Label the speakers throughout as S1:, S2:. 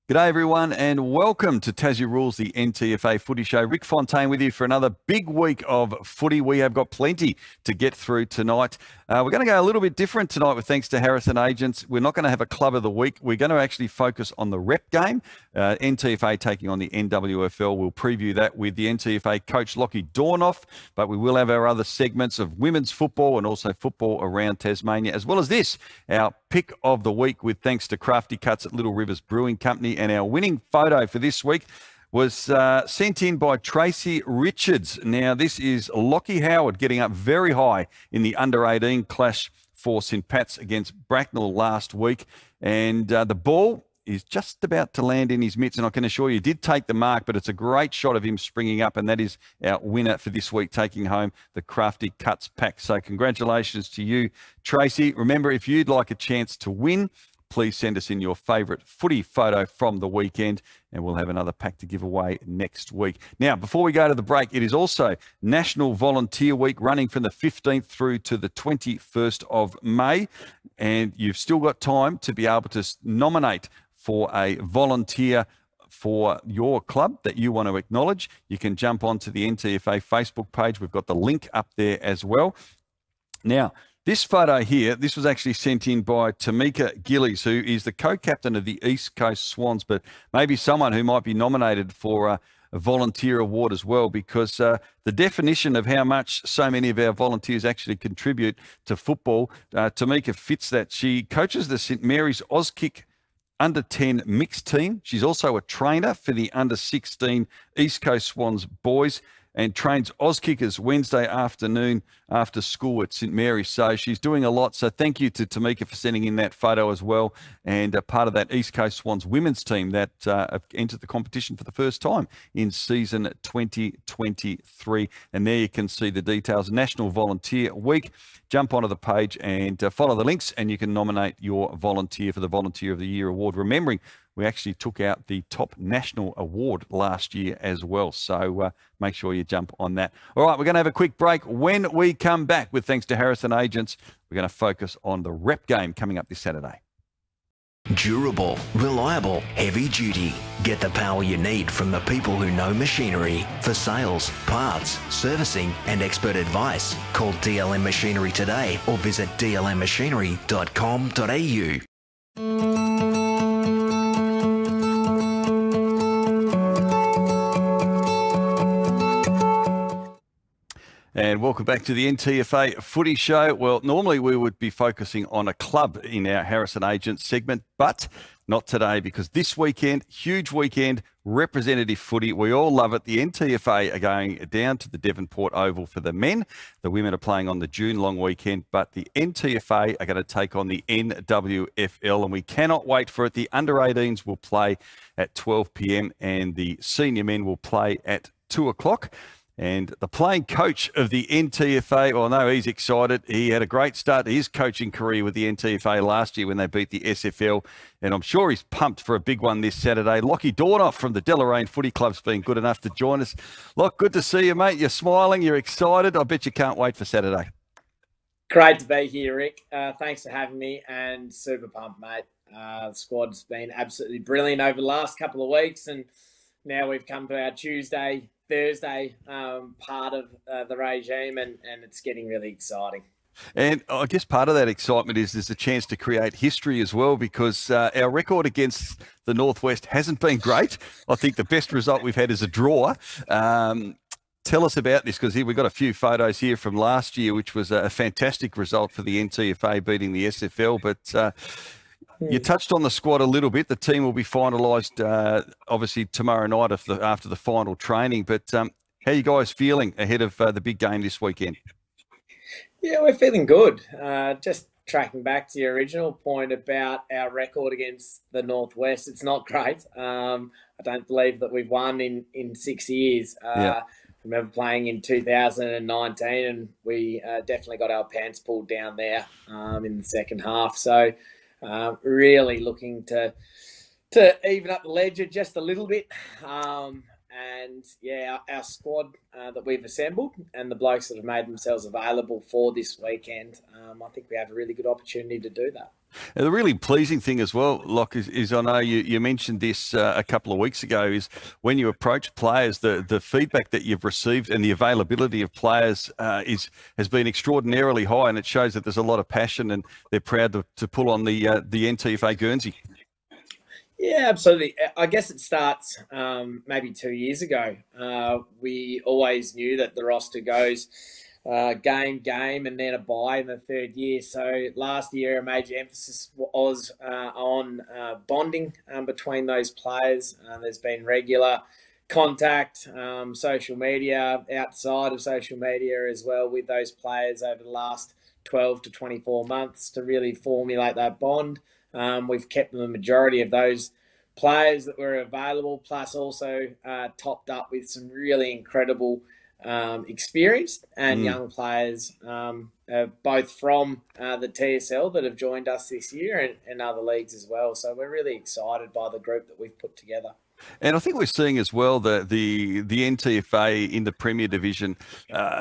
S1: G'day everyone and welcome to Tassie Rules, the NTFA Footy Show. Rick Fontaine with you for another big week of footy. We have got plenty to get through tonight. We're going to go a little bit different tonight with thanks to Harrison Agents. We're not going to have a club of the week. We're going to actually focus on the rep game. NTFA taking on the NWFL. We'll preview that with the NTFA coach Lockie Dornoff, but we will have our other segments of women's football and also football around Tasmania, as well as this, our pick of the week with thanks to Crafty Cuts at Little Rivers Brewing Company. And our winning photo for this week was sent in by Tracy Richards. Now, this is Lockie Howard getting up very high in the under-18 clash for St Pat's against Bracknell last week. And the ball is just about to land in his mitts, and I can assure you, did take the mark, but it's a great shot of him springing up, and that is our winner for this week, taking home the Crafty Cuts pack. So congratulations to you, Tracy. Remember, if you'd like a chance to win, please send us in your favourite footy photo from the weekend, and we'll have another pack to give away next week. Now, before we go to the break, it is also National Volunteer Week, running from the 15th through to the 21st of May, and you've still got time to be able to nominate for a volunteer for your club that you want to acknowledge. You can jump onto the NTFA Facebook page. We've got the link up there as well. Now, this photo here, this was actually sent in by Tamika Gillies, who is the co-captain of the East Coast Swans, but maybe someone who might be nominated for a volunteer award as well, because the definition of how much so many of our volunteers actually contribute to football, Tamika fits that. She coaches the St Mary's Auskick under-10 mixed team. She's also a trainer for the under-16 East Coast Swans boys and trains Auskickers Wednesday afternoon after school at St Mary's. So she's doing a lot. So thank you to Tamika for sending in that photo as well, and part of that East Coast Swans women's team that entered the competition for the first time in season 2023. And there you can see the details. National Volunteer Week. Jump onto the page and follow the links, and you can nominate your volunteer for the Volunteer of the Year award. Remembering, we actually took out the top national award last year as well. So make sure you jump on that. All right, we're going to have a quick break. When we come back with thanks to Harrison Agents, we're going to focus on the rep game coming up this Saturday.
S2: Durable, reliable, heavy duty. Get the power you need from the people who know machinery. For sales, parts, servicing and expert advice, call DLM Machinery today or visit dlmmachinery.com.au.
S1: And welcome back to the NTFA Footy Show. Well, normally we would be focusing on a club in our Harrison Agents segment, but not today, because this weekend, huge weekend, representative footy. We all love it. The NTFA are going down to the Devonport Oval for the men. The women are playing on the June long weekend, but the NTFA are going to take on the NWFL, and we cannot wait for it. The under-18s will play at 12 p.m. and the senior men will play at 2 o'clock. And the playing coach of the NTFA, well, no, he's excited. He had a great start to his coaching career with the NTFA last year when they beat the SFL. And I'm sure he's pumped for a big one this Saturday. Lockie Dornoff from the Deloraine Footy Club's been good enough to join us. Lock, good to see you, mate. You're smiling. You're excited. I bet you can't wait for Saturday.
S3: Great to be here, Rick. Thanks for having me, and super pumped, mate. The squad's been absolutely brilliant over the last couple of weeks, and now we've come to our Tuesday, Thursday part of the regime, and it's getting really exciting.
S1: And I guess part of that excitement is there's a chance to create history as well, because our record against the Northwest hasn't been great. I think the best result we've had is a draw. Tell us about this, because here we've got a few photos here from last year, which was a fantastic result for the NTFA beating the SFL. But you touched on the squad a little bit. The team will be finalised, obviously, tomorrow night after the final training. But how are you guys feeling ahead of the big game this weekend?
S3: Yeah, we're feeling good. Just tracking back to your original point about our record against the Northwest, it's not great. I don't believe that we've won in 6 years.
S1: Yeah.
S3: I remember playing in 2019, and we definitely got our pants pulled down there in the second half. So really looking to even up the ledger just a little bit And yeah, our squad that we've assembled and the blokes that have made themselves available for this weekend, I think we have a really good opportunity to do that.
S1: And the really pleasing thing as well, Locke, is I know you mentioned this a couple of weeks ago, is when you approach players, the feedback that you've received and the availability of players has been extraordinarily high, and it shows that there's a lot of passion and they're proud to pull on the NTFA Guernsey.
S3: Yeah, absolutely. I guess it starts maybe 2 years ago. We always knew that the roster goes game, and then a bye in the third year. So last year, a major emphasis was on bonding between those players. There's been regular contact, social media, outside of social media as well, with those players over the last 12 to 24 months to really formulate that bond. We've kept the majority of those players that were available, plus also topped up with some really incredible experienced and young players, both from the TSL that have joined us this year and other leagues as well. So we're really excited by the group that we've put together.
S1: And I think we're seeing as well the NTFA in the Premier Division,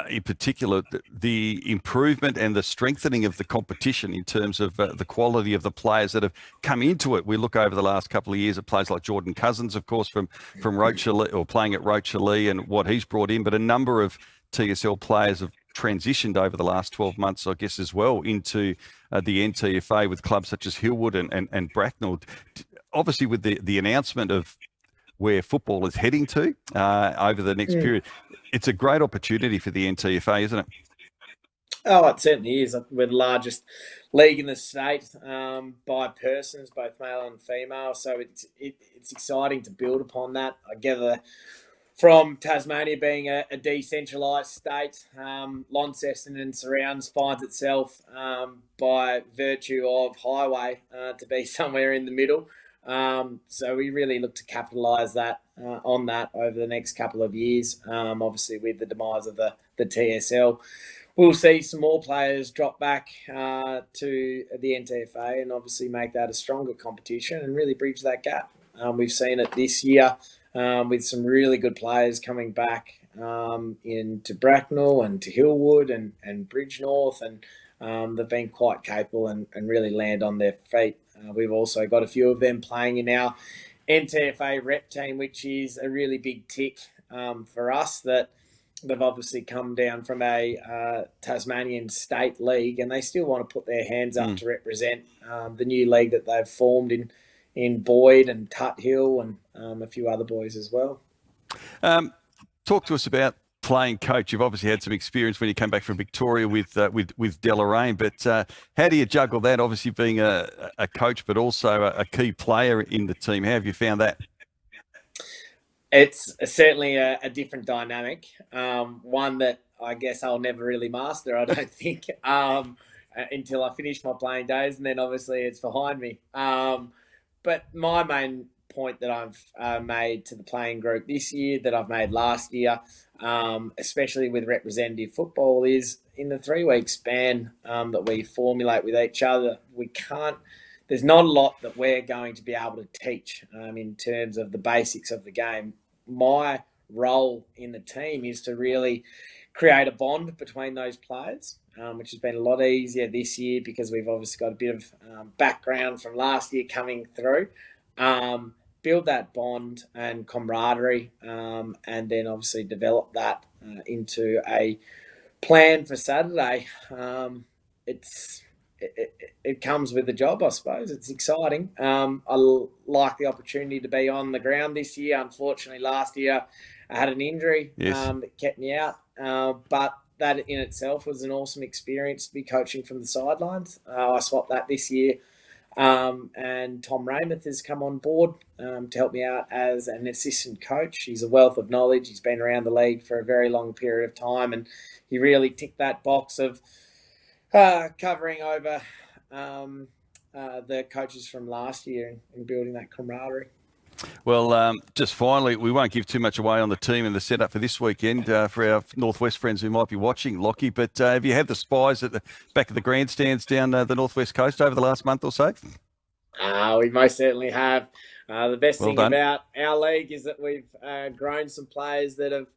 S1: in particular, the improvement and the strengthening of the competition in terms of the quality of the players that have come into it. We look over the last couple of years at players like Jordan Cousins, of course, from Rocherlea, or playing at Rocherlea, and what he's brought in, but a number of TSL players have transitioned over the last 12 months, I guess, as well, into the NTFA with clubs such as Hillwood and Bracknell. Obviously, with the announcement of where football is heading to over the next period, it's a great opportunity for the NTFA, isn't it?
S3: Oh, it certainly is. We're the largest league in the state by persons, both male and female. So it's exciting to build upon that. I gather from Tasmania being a decentralised state, Launceston and surrounds finds itself by virtue of highway to be somewhere in the middle. So we really look to capitalise on that over the next couple of years. Obviously, with the demise of the TSL, we'll see some more players drop back to the NTFA and obviously make that a stronger competition and really bridge that gap. We've seen it this year with some really good players coming back into Bracknell and to Hillwood and Bridgenorth, and they've been quite capable and really land on their feet. We've also got a few of them playing in our NTFA rep team, which is a really big tick for us, that they've obviously come down from a Tasmanian state league and they still want to put their hands up to represent the new league that they've formed in Boyd and Tut Hill and a few other boys as well.
S1: Talk to us about playing coach. You've obviously had some experience when you came back from Victoria with Deloraine, but how do you juggle that, obviously being a coach but also a key player in the team? How have you found that?
S3: It's certainly a different dynamic, one that I guess I'll never really master, I don't think, until I finish my playing days, and then obviously it's behind me. But my main point that I've made to the playing group this year, that I've made last year, especially with representative football, is in the 3-week span that we formulate with each other, there's not a lot that we're going to be able to teach in terms of the basics of the game. My role in the team is to really create a bond between those players, which has been a lot easier this year because we've obviously got a bit of background from last year coming through. Build that bond and camaraderie, and then obviously develop that into a plan for Saturday. It comes with the job, I suppose. It's exciting. I like the opportunity to be on the ground this year. Unfortunately, last year I had an injury that kept me out, but that in itself was an awesome experience to be coaching from the sidelines. I swapped that this year. And Tom Raymond has come on board to help me out as an assistant coach. He's a wealth of knowledge. He's been around the league for a very long period of time, and he really ticked that box of covering over the coaches from last year and building that camaraderie.
S1: Well, just finally, we won't give too much away on the team and the setup for this weekend for our Northwest friends who might be watching, Lockie, but have you had the spies at the back of the grandstands down the Northwest Coast over the last month or so?
S3: We most certainly have. The best
S1: Well
S3: thing
S1: done.
S3: about our league is that we've grown some players that have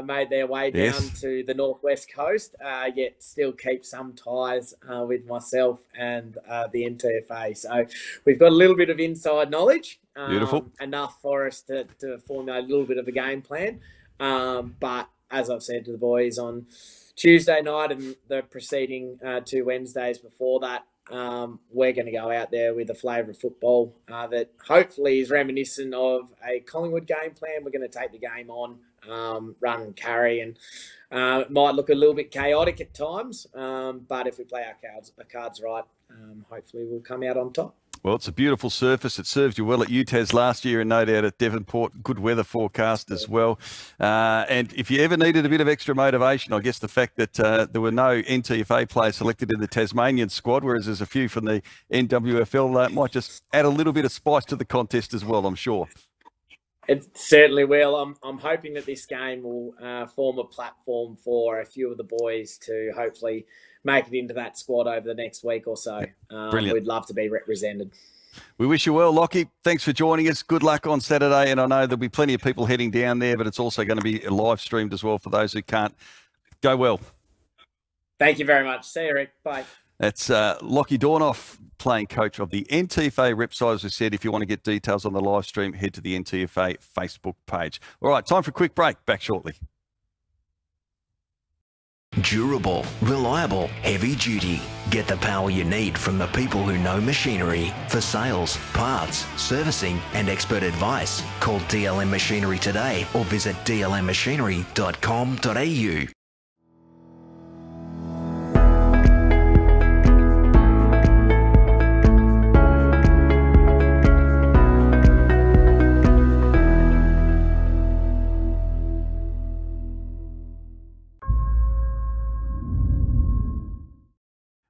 S3: made their way down
S1: Yes.
S3: to the northwest coast, yet still keep some ties with myself and the NTFA. So we've got a little bit of inside knowledge,
S1: Beautiful.
S3: enough for us to formulate a little bit of a game plan. But as I've said to the boys on Tuesday night and the preceding 2 Wednesdays before that, we're going to go out there with a flavour of football that hopefully is reminiscent of a Collingwood game plan. We're going to take the game on, run and carry, and it might look a little bit chaotic at times, but if we play our cards right, hopefully we'll come out on top.
S1: Well, it's a beautiful surface. It served you well at UTAS last year and no doubt at Devonport. Good weather forecast as well. And if you ever needed a bit of extra motivation, I guess the fact that there were no NTFA players selected in the Tasmanian squad, whereas there's a few from the NWFL, might just add a little bit of spice to the contest as well, I'm sure.
S3: It certainly will. I'm hoping that this game will form a platform for a few of the boys to hopefully make it into that squad over the next week or so.
S1: Brilliant.
S3: We'd love to be represented.
S1: We wish you well, Lockie. Thanks for joining us. Good luck on Saturday. And I know there'll be plenty of people heading down there, but it's also going to be live streamed as well for those who can't. Go well.
S3: Thank you very much. See you, Rick. Bye.
S1: That's Lockie Dornoff, playing coach of the NTFA Ripside. As we said, if you want to get details on the live stream, head to the NTFA Facebook page. All right, time for a quick break. Back shortly.
S2: Durable, reliable, heavy duty. Get the power you need from the people who know machinery. For sales, parts, servicing and expert advice, call DLM Machinery today or visit dlmmachinery.com.au.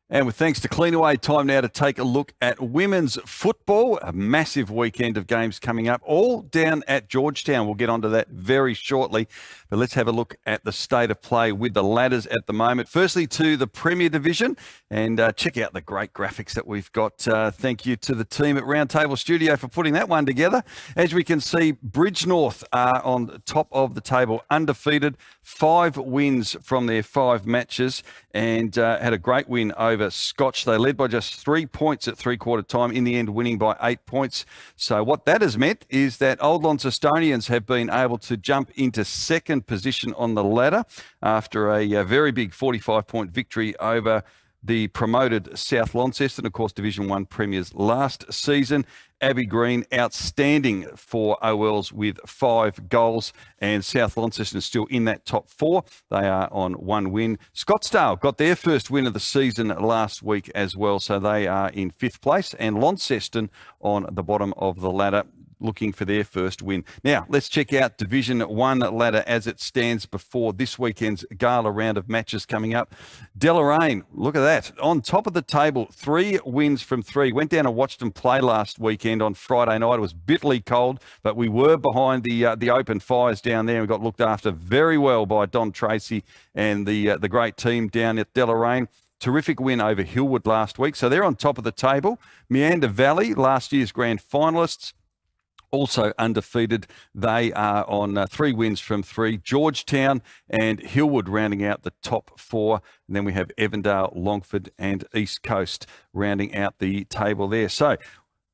S1: And with thanks to Cleanaway, time now to take a look at women's football. A massive weekend of games coming up, all down at Georgetown. We'll get onto that very shortly. But let's have a look at the state of play with the ladders at the moment. Firstly, to the Premier Division, and check out the great graphics that we've got. Thank you to the team at Roundtable Studio for putting that one together. As we can see, Bridgenorth are on top of the table, undefeated, 5 wins from their 5 matches, and had a great win over Scotch. They led by just 3 points at three-quarter time, in the end winning by 8 points. So what that has meant is that Old Launcestonians have been able to jump into second position on the ladder after a very big 45-point victory over the promoted South Launceston, of course, Division 1 premiers last season. Abbey Green, outstanding for OLs with 5 goals, and South Launceston is still in that top 4. They are on 1 win. Scottsdale got their first win of the season last week as well, so they are in 5th place, and Launceston on the bottom of the ladder, looking for their first win. Now, let's check out Division 1 ladder as it stands before this weekend's gala round of matches coming up. Deloraine, look at that, on top of the table, 3 wins from 3. Went down and watched them play last weekend on Friday night. It was bitterly cold, but we were behind the open fires down there. We got looked after very well by Don Tracy and the great team down at Deloraine. Terrific win over Hillwood last week. So they're on top of the table. Meander Valley, last year's grand finalists, also undefeated. They are on 3 wins from 3. Georgetown and Hillwood rounding out the top 4. And then we have Evandale, Longford and East Coast rounding out the table there. So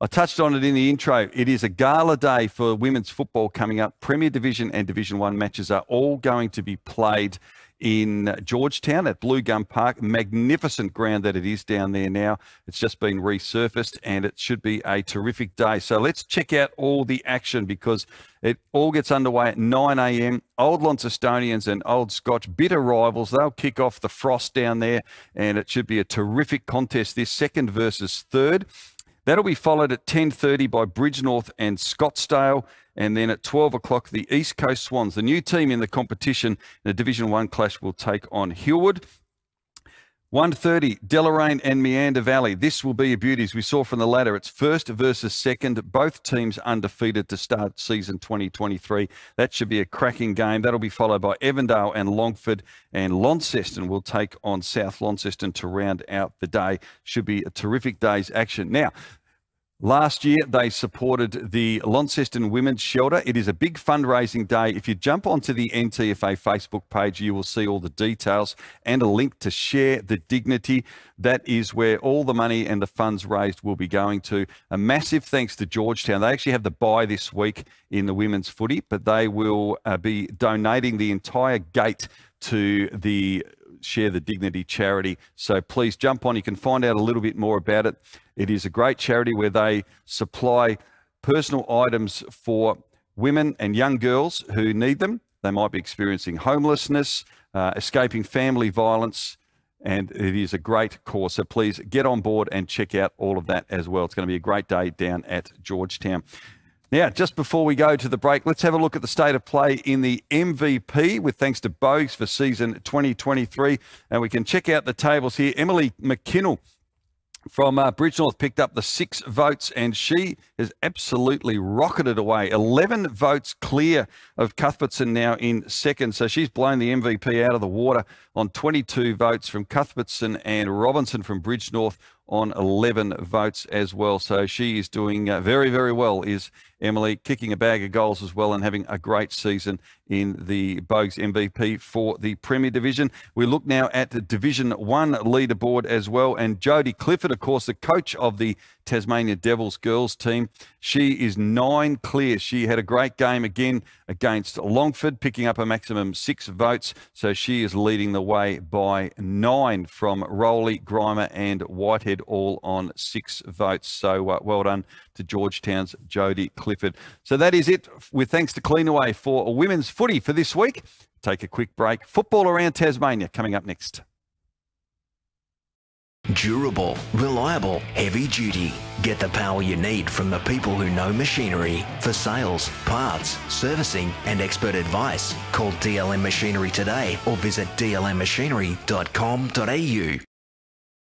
S1: I touched on it in the intro. It is a gala day for women's football coming up. Premier Division and Division 1 matches are all going to be played in Georgetown at Blue Gum Park. Magnificent ground that it is down there now. It's just been resurfaced and it should be a terrific day. So let's check out all the action because it all gets underway at 9 a.m. Old Launcestonians and Old Scotch, bitter rivals. They'll kick off the frost down there and it should be a terrific contest, this 2nd versus 3rd. That'll be followed at 10:30 by Bridgenorth and Scottsdale. And then at 12 o'clock, the East Coast Swans, the new team in the competition in the Division 1 clash, will take on Hillwood. 1:30, Deloraine and Meander Valley. This will be a beauty, as we saw from the ladder. It's 1st versus 2nd. Both teams undefeated to start season 2023. That should be a cracking game. That'll be followed by Evandale and Longford, and Launceston will take on South Launceston to round out the day. Should be a terrific day's action. Now, Last year, they supported the Launceston Women's Shelter. It is a big fundraising day. If you jump onto the NTFA Facebook page, you will see all the details and a link to Share the Dignity. That is where all the money and the funds raised will be going to. A massive thanks to Georgetown. They actually have the bye this week in the women's footy, but they will be donating the entire gate to the Share the Dignity charity. So please jump on. You can find out a little bit more about it. It is a great charity where they supply personal items for women and young girls who need them. They might be experiencing homelessness, escaping family violence, and it is a great cause. So please get on board and check out all of that as well. It's going to be a great day down at Georgetown. Now, just before we go to the break, let's have a look at the state of play in the MVP with thanks to Bogues for season 2023. And we can check out the tables here. Emily McKinnell from Bridgenorth picked up the 6 votes, and she has absolutely rocketed away. 11 votes clear of Cuthbertson now in second. So she's blown the MVP out of the water on 22 votes from Cuthbertson, and Robinson from Bridgenorth on 11 votes as well. So she is doing very, very well, is Emily, kicking a bag of goals as well and having a great season in the Bogues MVP for the Premier Division. We look now at the Division 1 leaderboard as well. And Jodie Clifford, of course, the coach of the Tasmania Devils girls team, she is 9 clear. She had a great game again against Longford, picking up a maximum 6 votes. So she is leading the way by 9 from Rowley, Grimer and Whitehead, all on 6 votes. So well done to Georgetown's Jodie Clifford. So that is it, with thanks to Cleanaway for women's footy for this week. Take a quick break. Football around Tasmania coming up next.
S2: Durable, reliable, heavy duty. Get the power you need from the people who know machinery. For sales, parts, servicing and expert advice, call DLM Machinery today or visit dlmmachinery.com.au.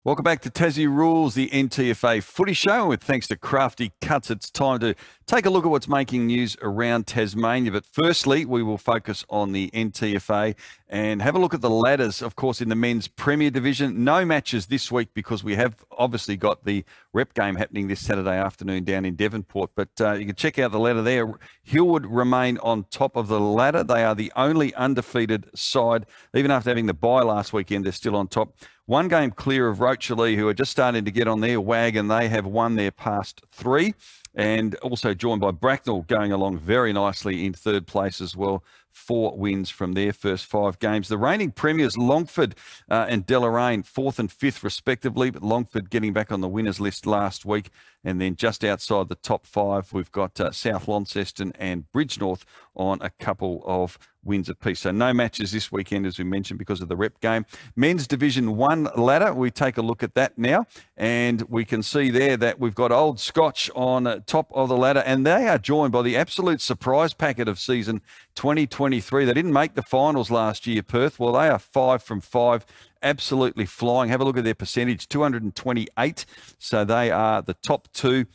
S1: Welcome back to Tassie Rules, the NTFA footy show. With thanks to Crafty Cuts, it's time to take a look at what's making news around Tasmania. But firstly, we will focus on the NTFA and have a look at the ladders, of course, in the men's Premier Division. No matches this week because we have obviously got the rep game happening this Saturday afternoon down in Devonport. But you can check out the ladder there. Hillwood remain on top of the ladder. They are the only undefeated side. Even after having the bye last weekend, they're still on top. 1 game clear of Rochalee, who are just starting to get on their wagon. They have won their past 3, and also joined by Bracknell going along very nicely in 3rd place as well. 4 wins from their first 5 games. The reigning premiers, Longford and Deloraine, 4th and 5th respectively, but Longford getting back on the winners list last week. And then just outside the top 5, we've got South Launceston and Bridgenorth on a couple of wins apiece. So no matches this weekend, as we mentioned, because of the rep game. Men's Division 1 ladder, we take a look at that now. And we can see there that we've got Old Scotch on top of the ladder, and they are joined by the absolute surprise packet of season 2023. They didn't make the finals last year, Perth. Well, they are 5 from 5. Absolutely flying. Have a look at their percentage, 228. So they are the top 2.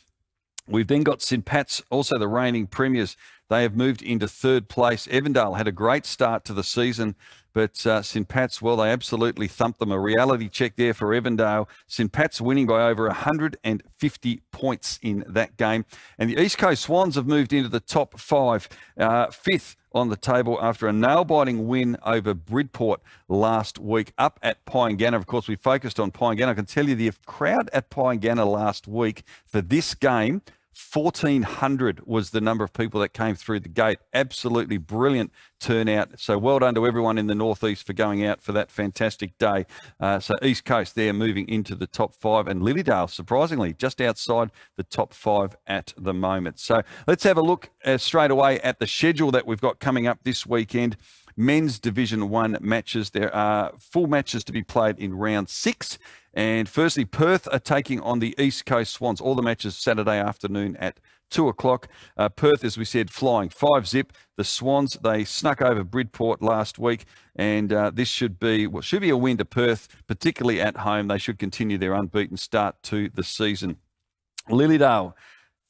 S1: We've then got St Pat's, also the reigning premiers. They have moved into 3rd place. Evandale had a great start to the season, but St Pat's, well, they absolutely thumped them. A reality check there for Evandale. St Pat's winning by over 150 points in that game. And the East Coast Swans have moved into the top 5, 5th on the table after a nail-biting win over Bridport last week up at Pyengana. Of course, we focused on Pyengana. I can tell you the crowd at Pyengana last week for this game, 1,400 was the number of people that came through the gate. Absolutely brilliant turnout. So well done to everyone in the Northeast for going out for that fantastic day. So East Coast there moving into the top 5, and Lilydale, surprisingly, just outside the top 5 at the moment. So let's have a look straight away at the schedule that we've got coming up this weekend. Men's Division 1 matches. There are full matches to be played in round 6. And firstly, Perth are taking on the East Coast Swans. All the matches Saturday afternoon at 2 o'clock. Perth, as we said, flying 5-zip. The Swans, they snuck over Bridport last week, and this should be a win to Perth, particularly at home. They should continue their unbeaten start to the season. Lilydale,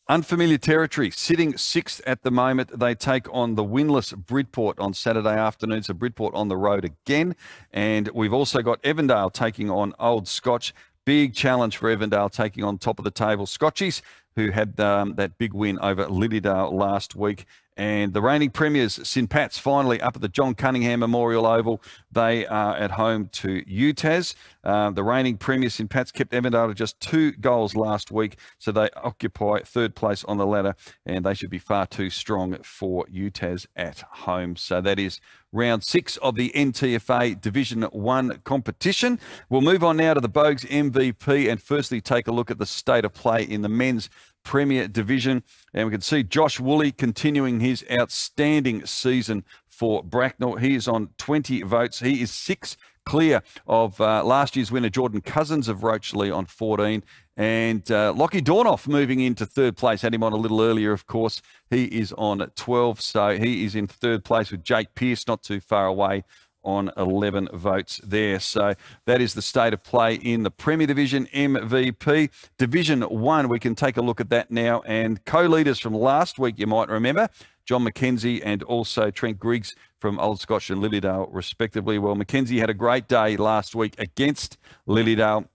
S1: unfamiliar territory, sitting 6th at the moment. They take on the winless Bridport on Saturday afternoon. So Bridport on the road again. And we've also got Evandale taking on Old Scotch. Big challenge for Evandale taking on top of the table. Scotchies, who had that big win over Lilydale last week. And the reigning premiers, St Pat's, finally up at the John Cunningham Memorial Oval. They are at home to UTAS. The reigning premiers, St Pat's, kept Evandale to just 2 goals last week, so they occupy 3rd place on the ladder, and they should be far too strong for UTAS at home. So that is round 6 of the NTFA Division 1 competition. We'll move on now to the Bogues MVP and firstly take a look at the state of play in the men's Premier Division. And we can see Josh Woolley continuing his outstanding season for Bracknell. He is on 20 votes. He is 6 clear of last year's winner, Jordan Cousins of Roachley, on 14. And Lockie Dornoff moving into 3rd place. Had him on a little earlier, of course. He is on 12. So he is in 3rd place with Jake Pearce, not too far away, on 11 votes there. So that is the state of play in the Premier Division MVP. Division 1, we can take a look at that now. And co-leaders from last week, you might remember, John McKenzie and also Trent Griggs from Old Scotch and Lilydale, respectively. Well, McKenzie had a great day last week against Lilydale.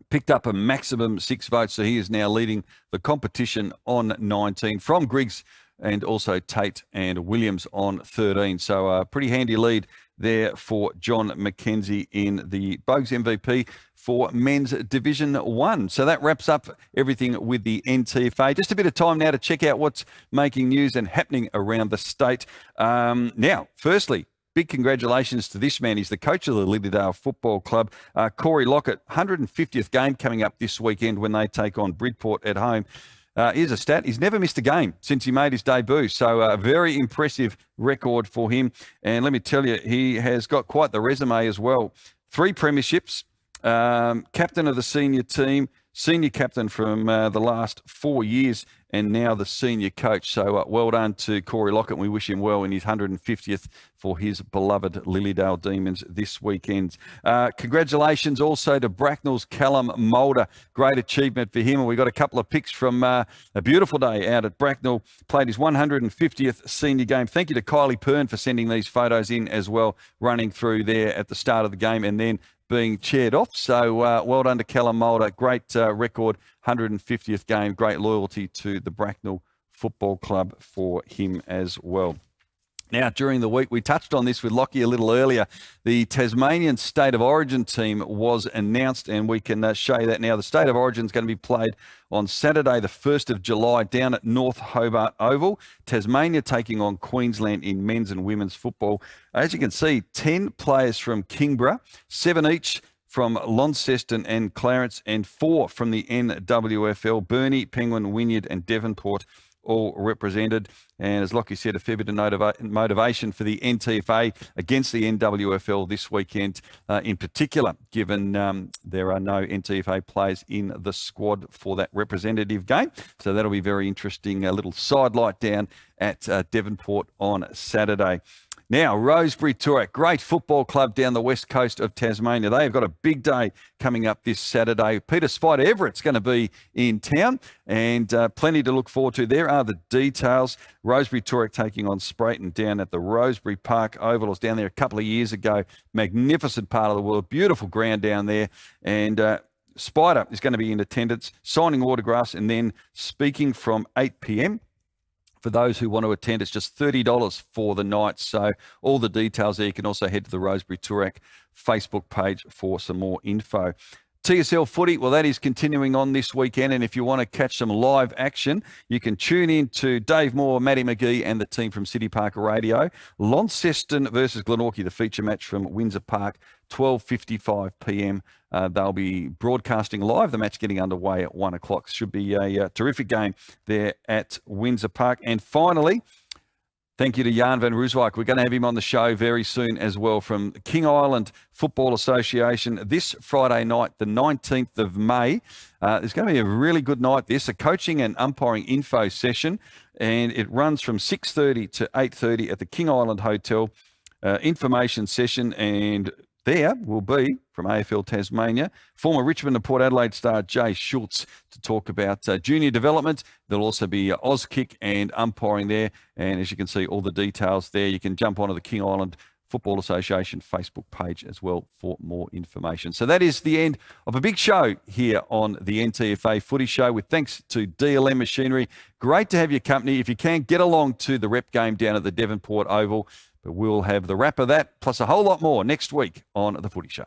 S1: Picked up a maximum 6 votes, so he is now leading the competition on 19 from Griggs and also Tate and Williams on 13. So a pretty handy lead there for John McKenzie in the Bogues MVP for men's Division 1. So that wraps up everything with the NTFA. Just a bit of time now to check out what's making news and happening around the state. Now, firstly, big congratulations to this man. He's the coach of the Lilydale Football Club, Corey Lockett. 150th game coming up this weekend when they take on Bridport at home. Here's a stat. He's never missed a game since he made his debut. So a very impressive record for him. And let me tell you, he has got quite the resume as well. 3 premierships, captain of the senior team, senior captain from the last 4 years, and now the senior coach. So well done to Corey Lockett. We wish him well in his 150th for his beloved Lilydale Demons this weekend. Congratulations also to Bracknell's Callum Mulder. Great achievement for him. And we got a couple of pics from a beautiful day out at Bracknell. Played his 150th senior game. Thank you to Kylie Pern for sending these photos in as well, running through there at the start of the game and then being chaired off. So well done to Callum Mulder. Great record, 150th game. Great loyalty to the Bracknell Football Club for him as well. Now, during the week, we touched on this with Lockie a little earlier. The Tasmanian State of Origin team was announced, and we can show you that now. The State of Origin is going to be played on Saturday, the 1st of July, down at North Hobart Oval. Tasmania taking on Queensland in men's and women's football. As you can see, 10 players from Kingborough, 7 each from Launceston and Clarence, and 4 from the NWFL, Burnie, Penguin, Wynyard and Devonport, all represented. And as Lockie said, a fair bit of motivation for the NTFA against the NWFL this weekend, in particular, given there are no NTFA players in the squad for that representative game. So that'll be very interesting. A little sidelight down at Devonport on Saturday. Now, Rosebery Toorak, great football club down the west coast of Tasmania. They have got a big day coming up this Saturday. Peter Spider Everett's going to be in town and plenty to look forward to. There are the details. Rosebery Toorak taking on Sprayton down at the Rosebery Park Oval. I was down there a couple of years ago. Magnificent part of the world. Beautiful ground down there. And Spider is going to be in attendance, signing autographs and then speaking from 8 p.m. For those who want to attend, it's just $30 for the night. So all the details there. You can also head to the Rosebery Toorak Facebook page for some more info. TSL footy, well, that is continuing on this weekend. And if you want to catch some live action, you can tune in to Dave Moore, Matty McGee and the team from City Park Radio. Launceston versus Glenorchy, the feature match from Windsor Park, 12:55 p.m. They'll be broadcasting live. The match getting underway at 1 o'clock. Should be a terrific game there at Windsor Park. And finally, thank you to Jan van Rooswijk. We're going to have him on the show very soon as well from King Island Football Association this Friday night, the 19th of May. It's going to be a really good night. This, a coaching and umpiring info session, and it runs from 6:30 to 8:30 at the King Island Hotel. Information session, and there will be, from AFL Tasmania, former Richmond and Port Adelaide star Jay Schultz to talk about junior development. There'll also be Auskick and umpiring there. And as you can see, all the details there. You can jump onto the King Island Football Association Facebook page as well for more information. So that is the end of a big show here on the NTFA Footy Show, with thanks to DLM Machinery. Great to have your company. If you can, get along to the rep game down at the Devonport Oval, but we'll have the wrap of that plus a whole lot more next week on the Footy Show.